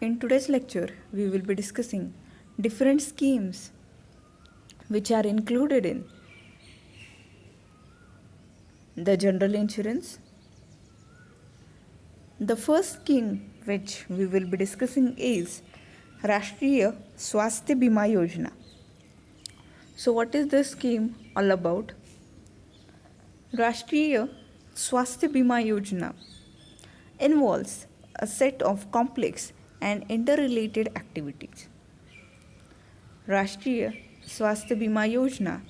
In today's lecture, we will be discussing different schemes which are included in the general insurance. The first scheme which we will be discussing is Rashtriya Swasthya Bima Yojana. So what is this scheme all about? Rashtriya Swasthya Bima Yojana involves a set of complex and interrelated activities. Rashtriya Swasthya Bima Yojana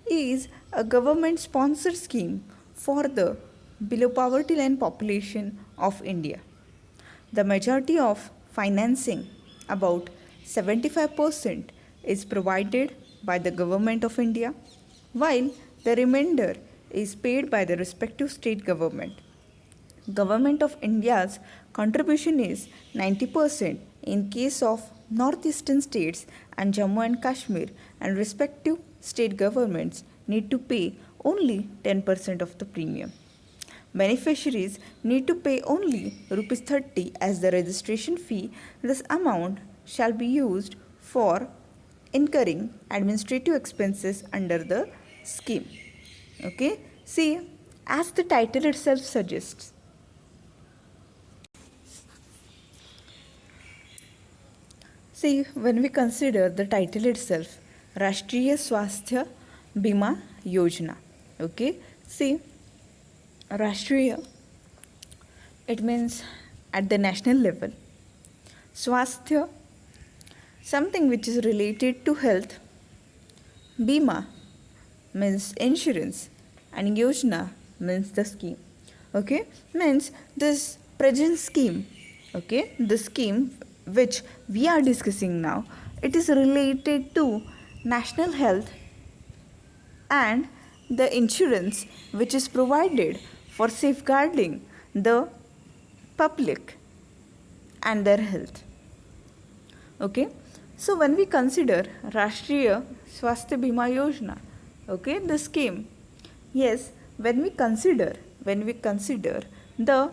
is a government sponsored scheme for the below poverty line population of India. The majority of financing, about 75%, is provided by the government of India, while the remainder is paid by the respective state government. Government of India's contribution is 90% in case of northeastern states and Jammu and Kashmir, and respective state governments need to pay only 10% of the premium. Beneficiaries need to pay only Rs 30 as the registration fee. This amount shall be used for incurring administrative expenses under the scheme. Okay, see, as the title itself suggests, see, when we consider the title itself, Rashtriya Swasthya Bima Yojana. Okay, see, Rashtriya, it means at the national level. Swasthya, something which is related to health. Bima means insurance, and Yojana means the scheme. Okay, means this present scheme, okay, the scheme which we are discussing now, it is related to national health and the insurance which is provided for safeguarding the public and their health. Okay, so when we consider Rashtriya Swasthya Bima Yojana, okay, the scheme, yes, when we consider the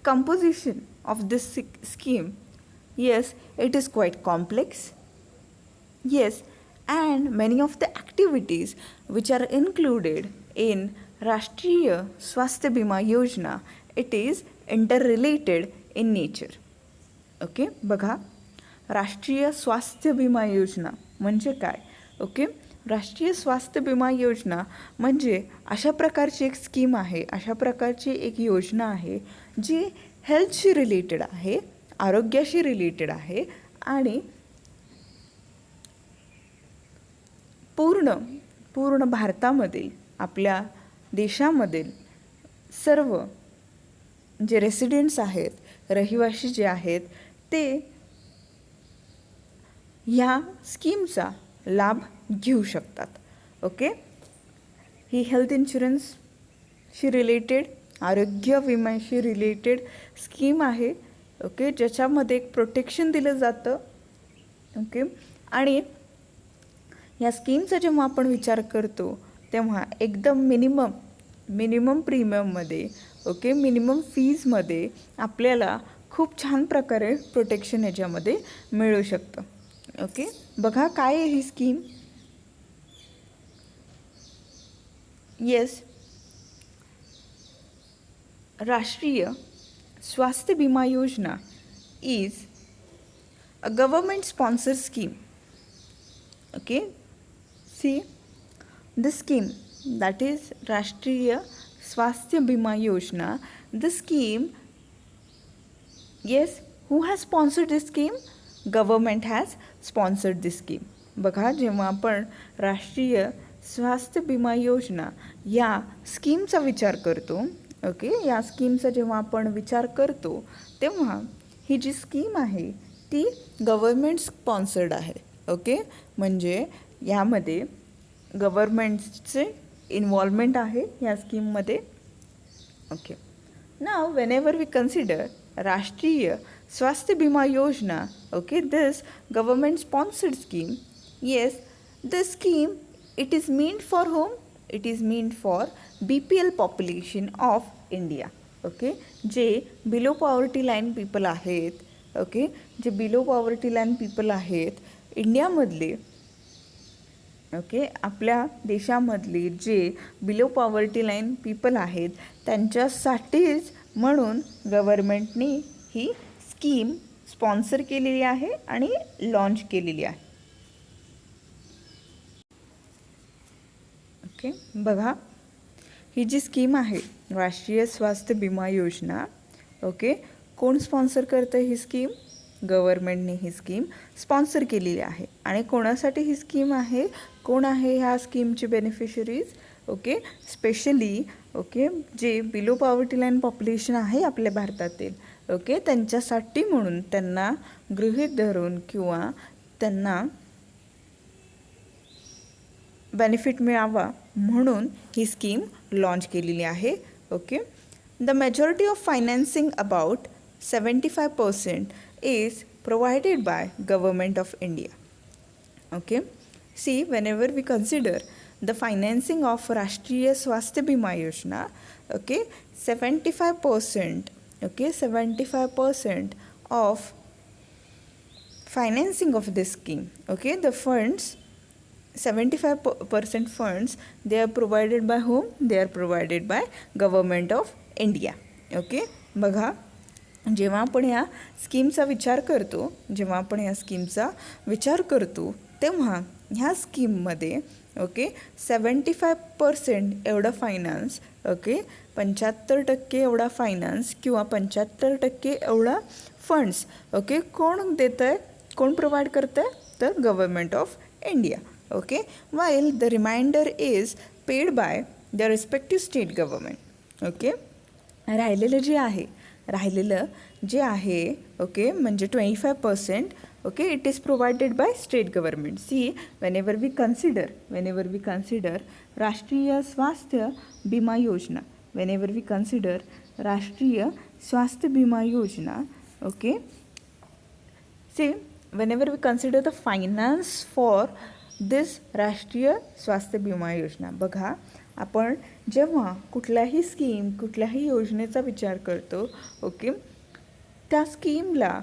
composition of this scheme, yes, it is quite complex, yes, and many of the activities which are included in Rashtriya Swasthya Bima Yojana, it is interrelated in nature. Okay, बघा, राष्ट्रीय स्वास्थ्य विमा योजना म्हणजे काय? Okay, राष्ट्रीय स्वास्थ्य विमा योजना म्हणजे अशा प्रकारची एक स्कीम आहे, अशा प्रकारची एक योजना आहे जी हेल्थशी रिलेटेड आहे, आरोग्याशी रिलेटेड आहे आणि पूर्ण भारतामधील, आपल्या देशामधील सर्व जे रेसिडेंट्स आहेत, रहिवासी जे आहेत, ते ह्या स्कीमचा लाभ घेऊ शकतात. ओके, ही हेल्थ इन्शुरन्सशी रिलेटेड, आरोग्य विम्याशी रिलेटेड स्कीम आहे. ओके, ज्याच्यामध्ये एक प्रोटेक्शन दिलं जातं. ओके, आणि या स्कीमचा जेव्हा आपण विचार करतो तेव्हा एकदम मिनिमम प्रीमियममध्ये, ओके, मिनिमम फीजमध्ये आपल्याला खूप छान प्रकारे प्रोटेक्शन याच्यामध्ये मिळू शकतं. ओके, बघा काय आहे ही स्कीम. येस, राष्ट्रीय स्वास्थ्य बीमा योजना is a government sponsored scheme. Okay, see, the scheme, that is Rashtriya Swasthya Bima Yojana, the scheme, yes, who has sponsored this scheme? Government has sponsored this scheme. बघा, जेव्हा आपण राष्ट्रीय स्वास्थ्य विमा योजना या स्कीमचा विचार करतो, ओके, या स्कीमचा जेव्हा आपण विचार करतो तेव्हा ही जी स्कीम आहे ती गव्हर्मेंट स्पॉन्सर्ड आहे. ओके, म्हणजे यामध्ये गव्हर्मेंटचे इन्व्हॉल्वमेंट आहे या स्कीममध्ये. Okay, now whenever we consider Rashtriya Swasthya Bima Yojana, okay, this government sponsored scheme, yes, the scheme, it is meant for whom? It is meant for BPL population of India. Okay, J below poverty line people आहेत, okay, जे below poverty line people आहेत इंडियामधले, okay, आपल्या देशामधले जे below poverty line people आहेत त्यांच्यासाठीच म्हणून गव्हर्मेंटने ही scheme sponsor केलेली आहे आणि launch केलेली आहे. ओके, बघा ही जी स्कीम आहे राष्ट्रीय स्वास्थ्य विमा योजना, ओके, कोण स्पॉन्सर करतं ही स्कीम? गव्हर्मेंटने ही स्कीम स्पॉन्सर केलेली आहे. आणि कोणासाठी ही स्कीम आहे? कोण आहे ह्या स्कीमचे बेनिफिशरीज? ओके, स्पेशली ओके जे बिलो पॉवर्टी लाईन पॉप्युलेशन आहे आपल्या भारतातील, ओके, त्यांच्यासाठी म्हणून त्यांना गृहीत धरून किंवा त्यांना बेनिफिट मिळावा म्हणून ही स्कीम लॉन्च केलेली आहे. Okay, the majority of financing about 75% is provided by government of India. Okay, see, whenever we consider the financing of Rashtriya Swasthya Bima Yojana, okay, 75%, okay, 75% of financing of this scheme, okay, the funds, 75% funds, they are provided by whom? They are provided by government of India. Okay, बघा जेव्हा आपण ह्या स्कीमचा विचार करतो तेव्हा ह्या स्कीममध्ये okay 75% एवढा finance, okay 75% एवढा फायनान्स किंवा 75% एवढा फंड्स, ओके, कोण देतं आहे, कोण प्रोव्हाइड करतं आहे? तर government of India. Okay, while the remainder is paid by the respective state government. Okay, राहिलेलं जे आहे ओके म्हणजे 25%, okay, it is provided by state government. See, whenever we consider राष्ट्रीय स्वास्थ्य विमा योजना, राष्ट्रीय Swasthya Vima Yojana, okay, see, whenever we consider the finance for this राष्ट्रीय स्वास्थ्य विमा योजना, बघा आपण जेव्हा कुठल्याही योजनेचा विचार करतो, ओके, त्या स्कीमला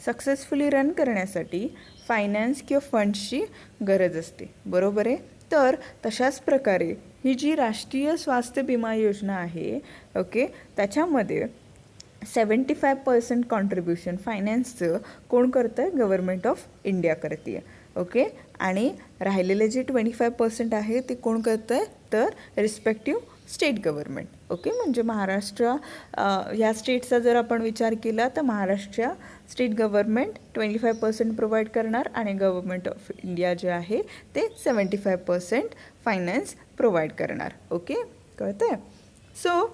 सक्सेसफुली रन करण्यासाठी फायनान्स किंवा फंड्सची गरज असते, बरोबर आहे. तर तशाच प्रकारे ही जी राष्ट्रीय स्वास्थ्य विमा योजना आहे, ओके, त्याच्यामध्ये 75% कॉन्ट्रीब्युशन फायनान्सचं कोण करतं आहे? गव्हर्मेंट ऑफ इंडिया करते आहे. ओके, आणि राहिलेले जे 25% आहे ते कोण करतं आहे? तर रिस्पेक्टिव्ह स्टेट गव्हर्मेंट. ओके, म्हणजे महाराष्ट्र ह्या स्टेटचा जर आपण विचार केला तर महाराष्ट्र स्टेट गव्हर्मेंट 25% प्रोव्हाइड करणार आणि गव्हर्मेंट ऑफ इंडिया जे आहे ते 75% फायनान्स प्रोव्हाइड करणार. ओके, कळतं आहे. सो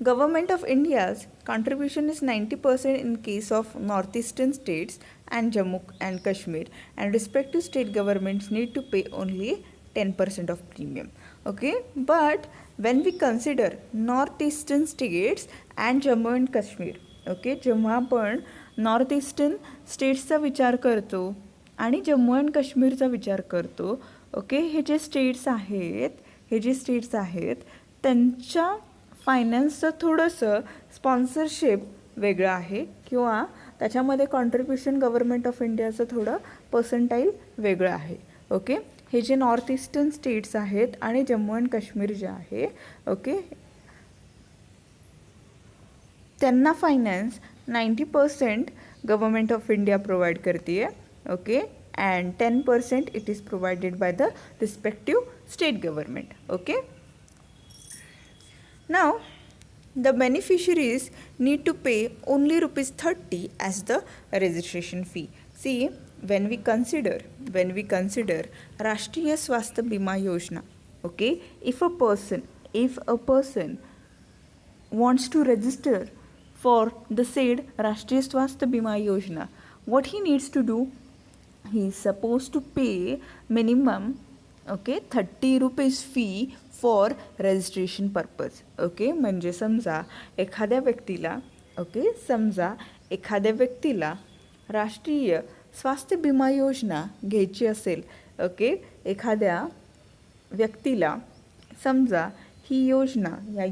Government of India's contribution is 90% in case of northeastern states and Jammu and Kashmir, and respective state governments need to pay only 10% of premium. Okay, but when we consider northeastern states and Jammu and Kashmir, okay, जेव्हा आपण north eastern स्टेट्सचा विचार करतो आणि Jammu and काश्मीरचा विचार करतो, okay, हे जे states आहेत त्यांच्या फायनान्सचं थोडंसं स्पॉन्सरशिप वेगळं आहे किंवा त्याच्यामध्ये कॉन्ट्रीब्युशन गव्हर्मेंट ऑफ इंडियाचं थोडं पर्सेंटाईल वेगळं आहे. ओके, हे जे नॉर्थ ईस्टर्न स्टेट्स आहेत आणि जम्मू अँड काश्मीर जे आहे, ओके, त्यांना finance 90% government of India provide करते आहे. Okay, and 10% it is provided bye the respective state government. Okay, now the beneficiaries need to pay only ₹30 as the registration fee. See, when we consider Rashtriya Swasthya Bima Yojana, okay, if a person wants to register for the said Rashtriya Swasthya Bima Yojana, what he needs to do? He is supposed to pay minimum, okay, ₹30 fee for registration purpose. Okay, म्हणजे समजा एखाद्या व्यक्तीला राष्ट्रीय स्वास्थ्य विमा योजना घ्यायची असेल, okay, एखाद्या व्यक्तीला समजा ही योजना, या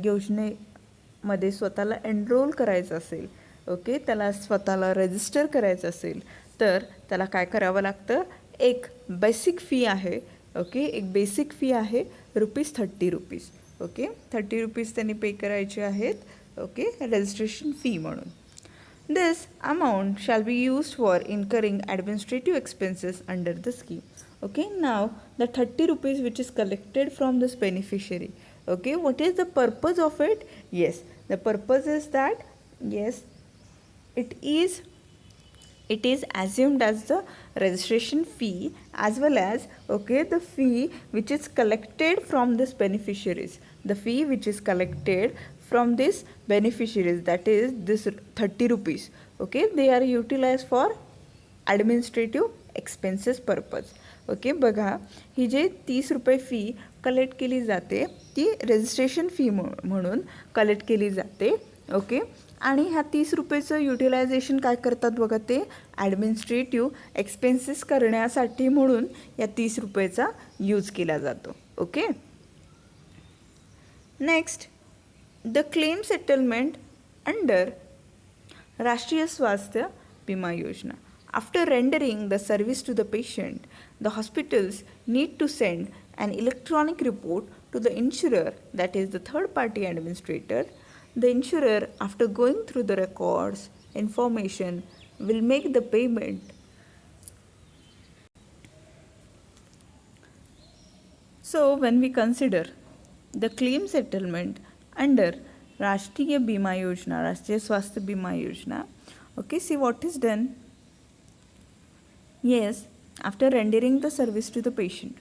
मध्ये स्वतःला एनरोल करायचं असेल, ओके, त्याला स्वतःला रजिस्टर करायचं असेल तर त्याला काय करावं लागतं, एक बेसिक फी आहे, ओके, एक बेसिक फी आहे ₹30. ओके, ₹30 त्यांनी पे करायचे आहेत, ओके, रजिस्ट्रेशन फी म्हणून. This amount shall be used for incurring administrative expenses under the scheme. Okay, now the ₹30 which is collected from this beneficiary. Okay, what is the purpose of it? Yes, the purpose is that, yes, it is assumed as the registration fee as well as, okay, the fee which is collected from this beneficiaries, the fee which is collected from this beneficiaries, that is this ₹30, okay, they are utilized for administrative expenses purpose. Okay, बघा ही जे ₹30 फी collect केली जाते ती registration fee म्हणून collect केली जाते, okay, आणि ह्या ₹30चं utilisation काय करतात बघा, ते ॲडमिनिस्ट्रेटिव्ह एक्सपेन्सेस करण्यासाठी म्हणून या ₹30चा यूज केला जातो. Okay, next, the claim settlement under राष्ट्रीय स्वास्थ्य विमा योजना. After rendering the service to the patient, the hospitals need to send an electronic report to the insurer, that is the third party administrator. The insurer, after going through the records, information, will make the payment. So when we consider the claim settlement under Rashtriya Bima Yojana, Rashtriya Swasthya Bima Yojana, okay, see what is done. Yes, after rendering the service to the patient,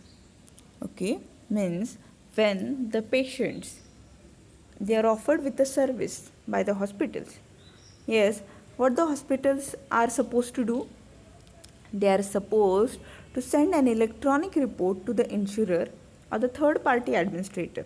okay, means when the patients, they are offered with the service by the hospitals. Yes, what the hospitals are supposed to do, they are supposed to send an electronic report to the insurer or the third party administrator.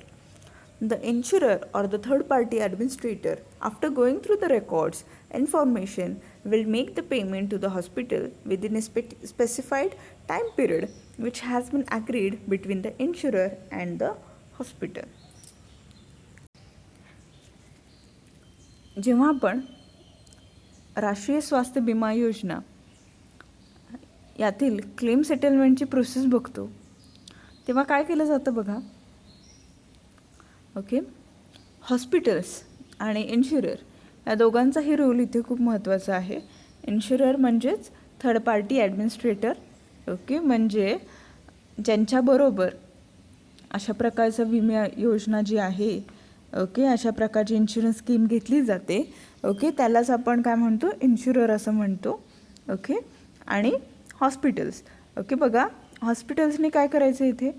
The insurer or the third party administrator, after going through the records, information, will make the payment to the hospital within a specified time period which has been agreed between the insurer and the hospital. जेव्हा आपण राष्ट्रीय स्वास्थ्य विमा योजना यातील claim सेटलमेंटची process बघतो तेव्हा काय केलं जातं बघा, ओके, हॉस्पिटल्स आणि इन्शुरर या दोघांचाही रोल इथे खूप महत्त्वाचा आहे. इन्शुरर म्हणजेच थर्ड पार्टी ॲडमिनिस्ट्रेटर, ओके, म्हणजे ज्यांच्याबरोबर अशा प्रकारचं विमा योजना जी आहे, ओके, अशा प्रकारची इन्शुरन्स स्कीम घेतली जाते, ओके, त्यालाच आपण काय म्हणतो, इन्शुरर असं म्हणतो. ओके, आणि हॉस्पिटल्स, ओके, बघा हॉस्पिटल्सने काय करायचं इथे,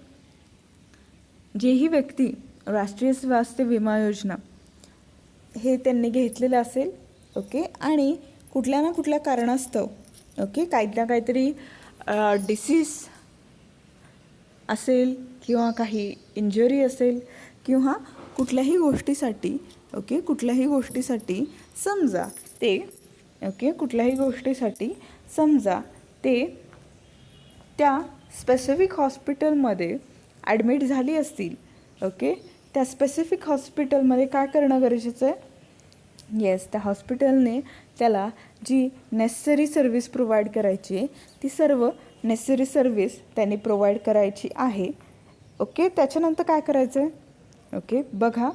जेही व्यक्ती राष्ट्रीय स्वास्थ्य विमा योजना हे त्यांनी घेतलेलं असेल, ओके, आणि कुठल्या ना कुठल्या कारणास्तव, ओके, काही ना काहीतरी डिसीज असेल किंवा काही इंजुरी असेल किंवा कुठल्याही गोष्टीसाठी, ओके, कुठल्याही गोष्टीसाठी समजा ते, ओके, कुठल्याही गोष्टीसाठी समजा ते त्या स्पेसिफिक हॉस्पिटलमध्ये ॲडमिट झाली असतील, ओके, त्या स्पेसिफिक हॉस्पिटलमध्ये काय करणं गरजेचं आहे, येस, त्या हॉस्पिटलने त्याला जी नेसेसरी सर्विस प्रोव्हाइड करायची आहे ती सर्व नेसेसरी सर्विस त्यांनी प्रोव्हाइड करायची आहे. ओके, त्याच्यानंतर काय करायचं आहे, ओके, बघा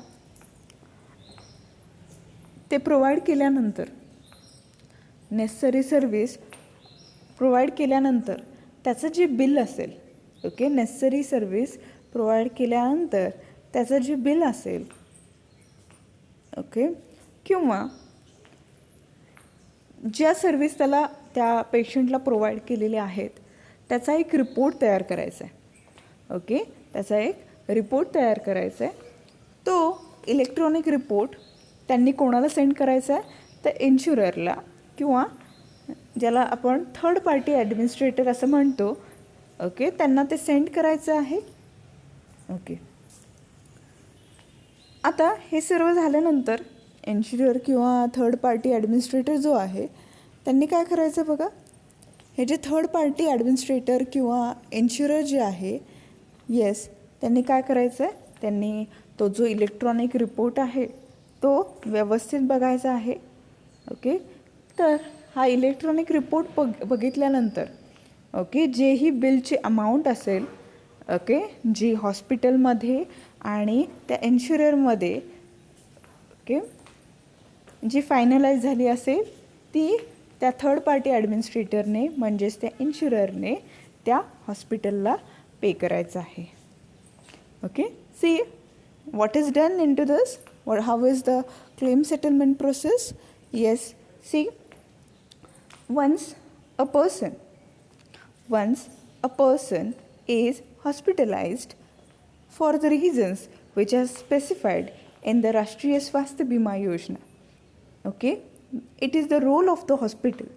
ते प्रोव्हाइड केल्यानंतर, नेसेसरी सर्विस प्रोव्हाइड केल्यानंतर त्याचं जे बिल असेल, ओके, नेसेसरी सर्विस प्रोव्हाइड केल्यानंतर त्याचं जे बिल असेल, ओके, किंवा ज्या सर्विस त्याला त्या पेशंटला प्रोव्हाइड केलेल्या आहेत त्याचा एक रिपोर्ट तयार करायचा आहे, ओके, त्याचा एक रिपोर्ट तयार करायचा आहे. तो इलेक्ट्रॉनिक रिपोर्ट त्यांनी कोणाला सेंड करायचा आहे, तर इन्शुररला किंवा ज्याला आपण थर्ड पार्टी ॲडमिनिस्ट्रेटर असं म्हणतो, ओके, त्यांना ते सेंड करायचं आहे. ओके, आता हे सर्व झाल्यानंतर इन्शुरर किंवा थर्ड पार्टी ॲडमिनिस्ट्रेटर जो आहे त्यांनी काय करायचं बघा, हे जे थर्ड पार्टी ॲडमिनिस्ट्रेटर किंवा इन्शुरर जे आहे, येस, त्यांनी काय करायचं आहे, त्यांनी तो जो इलेक्ट्रॉनिक रिपोर्ट आहे, तो व्यवस्थित बघायचा आहे. ओके, तर हा इलेक्ट्रॉनिक रिपोर्ट बघितल्यानंतर ओके जेही बिलची अमाऊंट असेल ओके जी हॉस्पिटलमध्ये आणि त्या इन्शुररमध्ये ओके जी फायनलाइज झाली असेल ती त्या थर्ड पार्टी ॲडमिनिस्ट्रेटरने म्हणजेच त्या इन्शुररने त्या हॉस्पिटलला पे करायचं आहे. Okay, see what is done into this or how is the claim settlement process? Yes, see, once a person is hospitalized for the reasons which are specified in the Rashtriya Swasthya Bima Yojana, okay, it is the role of the hospital,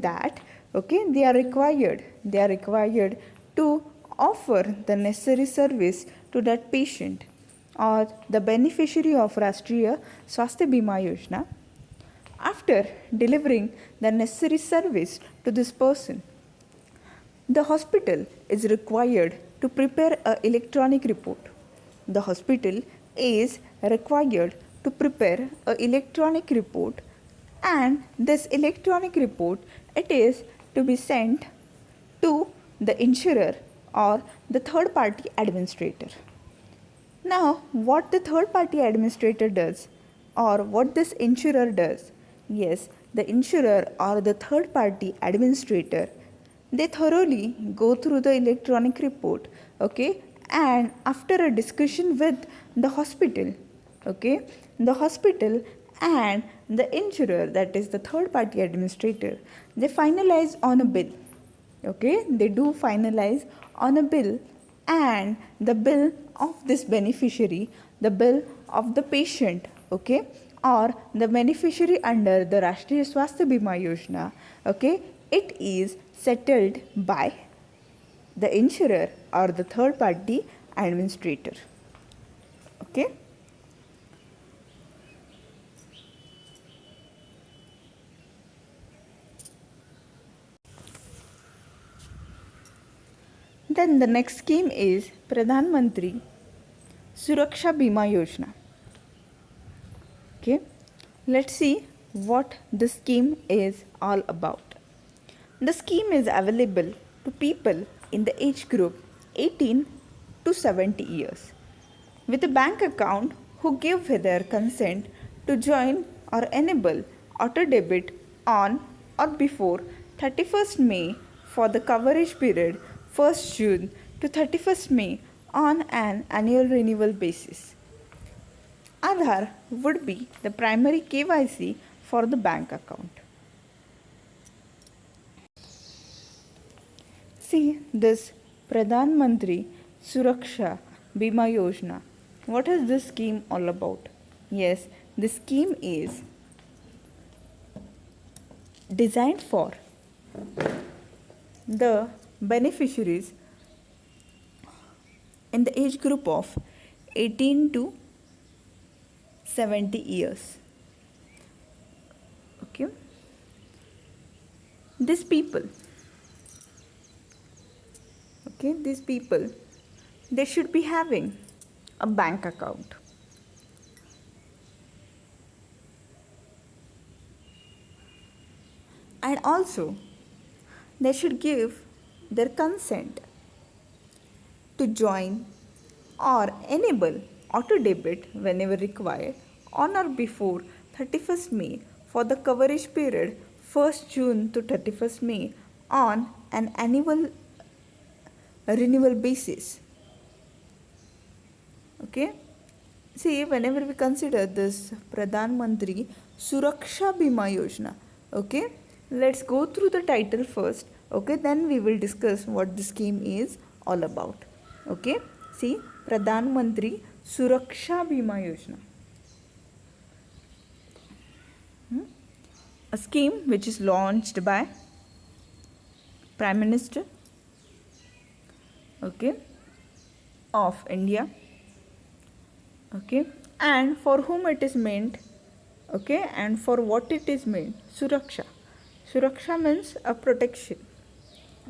that okay they are required to offer the necessary service to that patient or the beneficiary of Rashtriya Swasthya Bima Yojana. After delivering the necessary service to this person, the hospital is required to prepare an electronic report. The hospital is required to prepare an electronic report, and this electronic report it is to be sent to the insurer or the third party administrator. Now, what the third party administrator does or what this insurer does, yes, the insurer or the third party administrator, they thoroughly go through the electronic report, okay, and after a discussion with the hospital, okay, the hospital and the insurer, that is the third party administrator, they finalize on a bill. Okay, they do finalize on a bill, and the bill of this beneficiary, the bill of the patient, okay, or the beneficiary under the Rashtriya Swasthya Bima Yojana, okay, it is settled by the insurer or the third party administrator. Okay. Then the next scheme is Pradhan Mantri Suraksha Bima Yojana. Okay, let's see what the scheme is all about. The scheme is available to people in the age group 18 to 70 years with a bank account who give their consent to join or enable auto debit on or before 31st May for the coverage period 1st June to 31st May on an annual renewal basis. Aadhaar would be the primary KYC for the bank account. See this Pradhan Mantri Suraksha Bima Yojana. What is this scheme all about? Yes, this scheme is designed for the beneficiaries in the age group of 18 to 70 years. Okay, these people they should be having a bank account, and also they should give their consent to join or enable auto debit whenever required on or before 31st May for the coverage period 1st June to 31st May on an annual renewal basis. Okay, see, whenever we consider this Pradhan Mantri Suraksha Bima Yojana, okay, let's go through the title first, okay, then we will discuss what the scheme is all about. Okay, see, Pradhan Mantri Suraksha Bima Yojana, a scheme which is launched by Prime Minister, okay, of India, okay, and for whom it is meant, okay, and for what it is meant. Suraksha means a protection,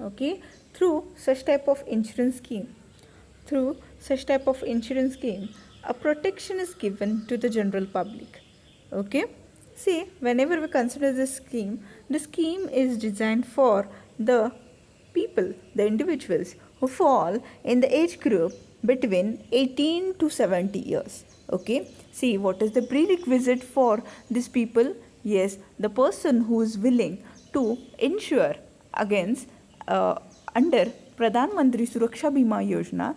okay, through such type of insurance scheme, through such type of insurance scheme, a protection is given to the general public. Okay, see, whenever we consider this scheme, the scheme is designed for the people, the individuals who fall in the age group between 18 to 70 years. Okay, see, what is the prerequisite for these people? Yes, the person who is willing to insure against under Pradhan Mantri Suraksha Bima Yojana,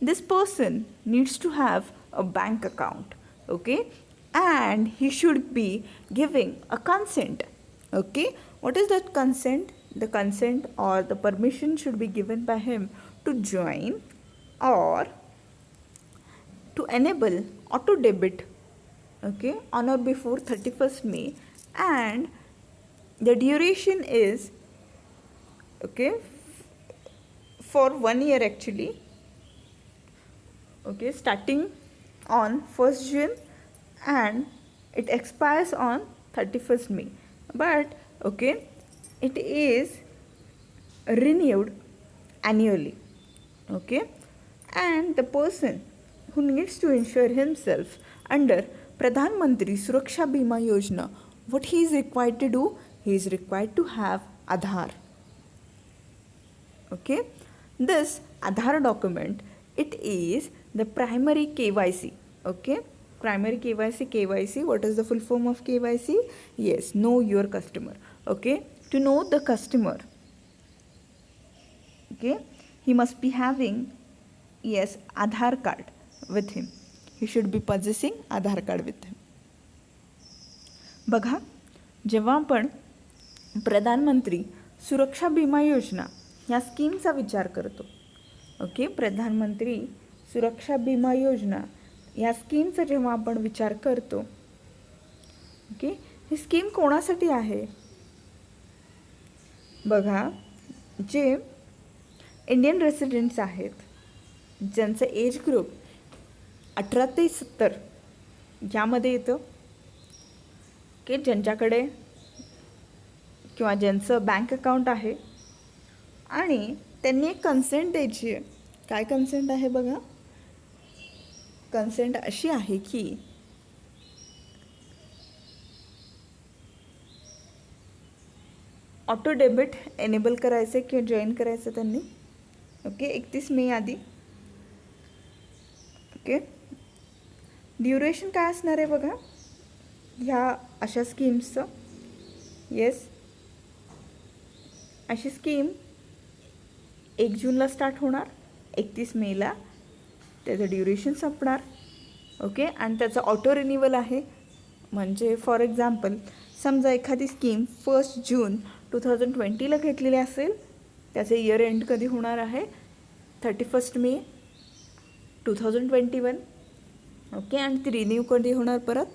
this person needs to have a bank account. Okay, and he should be giving a consent. Okay, what is that consent? The consent or the permission should be given by him to join or to enable auto debit, okay, on or before 31st May, and the duration is, okay, for 1 year actually, okay, starting on 1st June and it expires on 31st May, but okay, it is renewed annually. Okay, and the person who needs to insure himself under Pradhan Mantri Suraksha Bima Yojana, what he is required to do? He is required to have Aadhaar. Okay, this Aadhaar document, it is the primary KYC. Okay, primary KYC, what is the full form of KYC? Yes, know your customer. Okay, to know the customer, okay, he must be having, yes, Aadhaar card with him. He should be possessing Aadhaar card with him. बघा, जेव्हा आपण प्रधानमंत्री सुरक्षा बिमा योजना या स्कीमचा विचार करतो, ओके, प्रधानमंत्री सुरक्षा बिमा योजना या स्कीमचा जेव्हा आपण विचार करतो, ओके, ही स्कीम कोणासाठी आहे? बघा, जे इंडियन रेसिडेंट्स आहेत, ज्यांचं एज ग्रुप 18 ते 70 यामध्ये येतं, की ज्यांच्याकडे किंवा ज्यांचं बँक अकाउंट आहे आणि त्यांनी एक कन्सेंट द्यायची आहे. काय कन्सेंट आहे बघा? कन्सेंट अशी आहे की ऑटो डेबिट एनेबल करायचं किंवा जॉईन करायचं त्यांनी. ओके, 31 मे आधी. ओके, ड्युरेशन काय असणार आहे बघा ह्या अशा स्कीम्सचं? येस, अशी स्कीम 1 जूनला स्टार्ट होणार, 31 मेला त्याचं ड्युरेशन संपणार. ओके, आणि त्याचं ऑटो रिन्युअल आहे. म्हणजे फॉर एक्झाम्पल, समजा एखादी स्कीम 1 जून 2020ला घेतलेली असेल, त्याचे इयर एंड कधी होणार आहे? 31 मे 2021. ओके, आणि ती रिन्यू कधी होणार परत?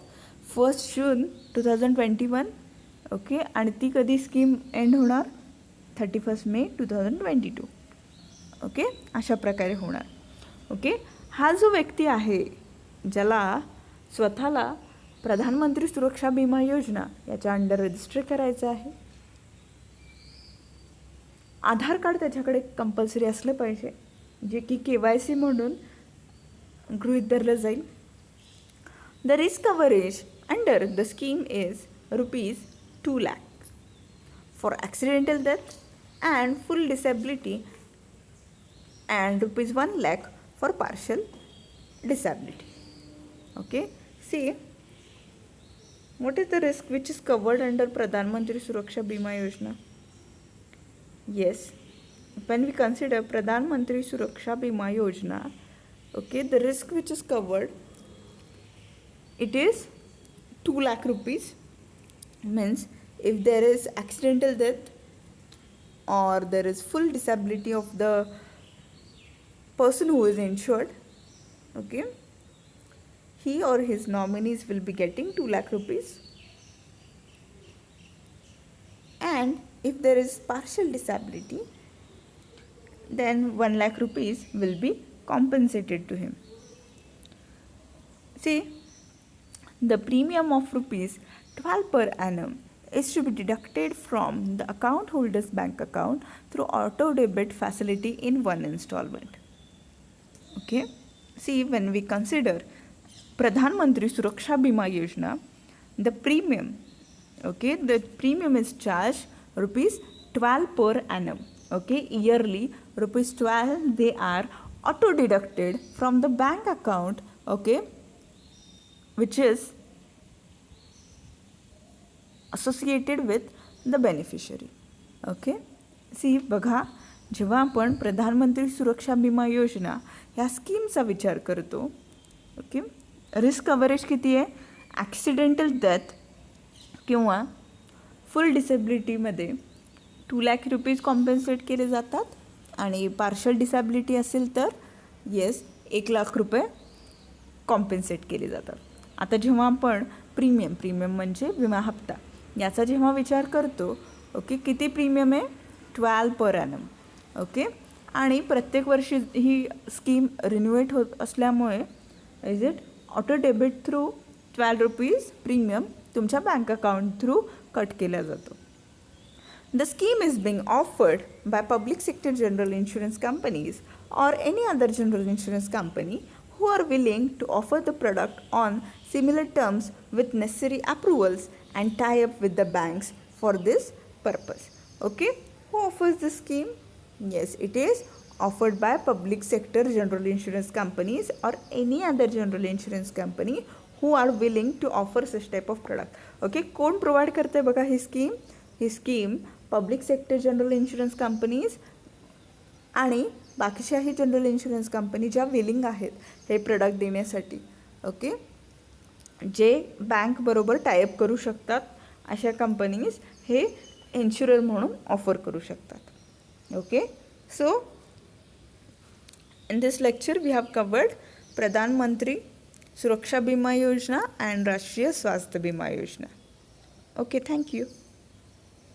1 जून 2021. ओके, आणि ती कधी स्कीम एंड होणार? 31 मे 2022. ओके, अशा प्रकारे होणार. ओके, हा जो व्यक्ती आहे ज्याला स्वतःला प्रधानमंत्री सुरक्षा बिमा योजना याच्या अंडर रजिस्टर करायचं आहे, आधार कार्ड त्याच्याकडे कंपल्सरी असलं पाहिजे, जे की KYC म्हणून गृहीत धरलं जाईल. The risk coverage under the scheme is ₹2 lakh for accidental death and full disability and ₹1 lakh for partial disability. Okay, see, what is the risk which is covered under Pradhan Mantri Suraksha Bima Yojana? Yes, when we consider Pradhan Mantri Suraksha Bima Yojana, okay, the risk which is covered, it is ₹2 lakh. Means if there is accidental death or there is full disability of the person who is insured, okay, he or his nominees will be getting ₹2 lakh. And if there is partial disability, then ₹1 lakh will be compensated to him. See, the premium of ₹12 per annum is to be deducted from the account holder's bank account through auto debit facility in one installment. Okay, See, when we consider Pradhan Mantri Suraksha Bima Yojana, the premium, okay, the premium is charged rupees 12 per annum, okay, yearly rupees 12 they are auto deducted from the bank account, okay, which is associated with the beneficiary. Okay see बघा, जेव्हा आपण प्रधानमंत्री सुरक्षा विमा योजना ह्या स्कीमचा विचार करतो, okay, risk coverage किती आहे? ॲक्सिडेंटल डेथ किंवा फुल डिसेबिलिटीमध्ये 2 लाख रुपीज कॉम्पेन्सेट केले जातात आणि पार्शल डिसॅबिलिटी असेल तर येस 1 लाख रुपये कॉम्पेन्सेट केले जातात. आता जेव्हा आपण प्रीमियम म्हणजे विमा हप्ता याचा जेव्हा विचार करतो, ओके, किती प्रीमियम आहे? 12 पर ॲनम, ओके, आणि प्रत्येक वर्षी ही स्कीम रिन्युएट होत असल्यामुळे is it auto debit through 12 rupees premium तुमच्या बँक अकाउंट थ्रू कट केला जातो. The scheme is being offered by public sector general insurance companies or any other general insurance company who are willing to offer the product on similar terms with necessary approvals and tie up with the banks for this purpose. Okay, who offers this scheme? Yes, it is offered by public sector general insurance companies or any other general insurance company who are willing to offer such type of product. Okay, कोण provide करते बघा ही scheme? ही scheme public sector general insurance companies आणि बाकीच्याही general insurance company ज्या willing आहेत हे प्रोडक्ट देण्यासाठी, ओके, जे बँकबरोबर टायअप करू शकतात अशा कंपनीज हे इन्शुरर म्हणून ऑफर करू शकतात. Okay, so in this lecture we have covered Pradhanmantri Suraksha Vima Yojana and Rashtriya Swasthya Vima Yojana. Okay, thank you.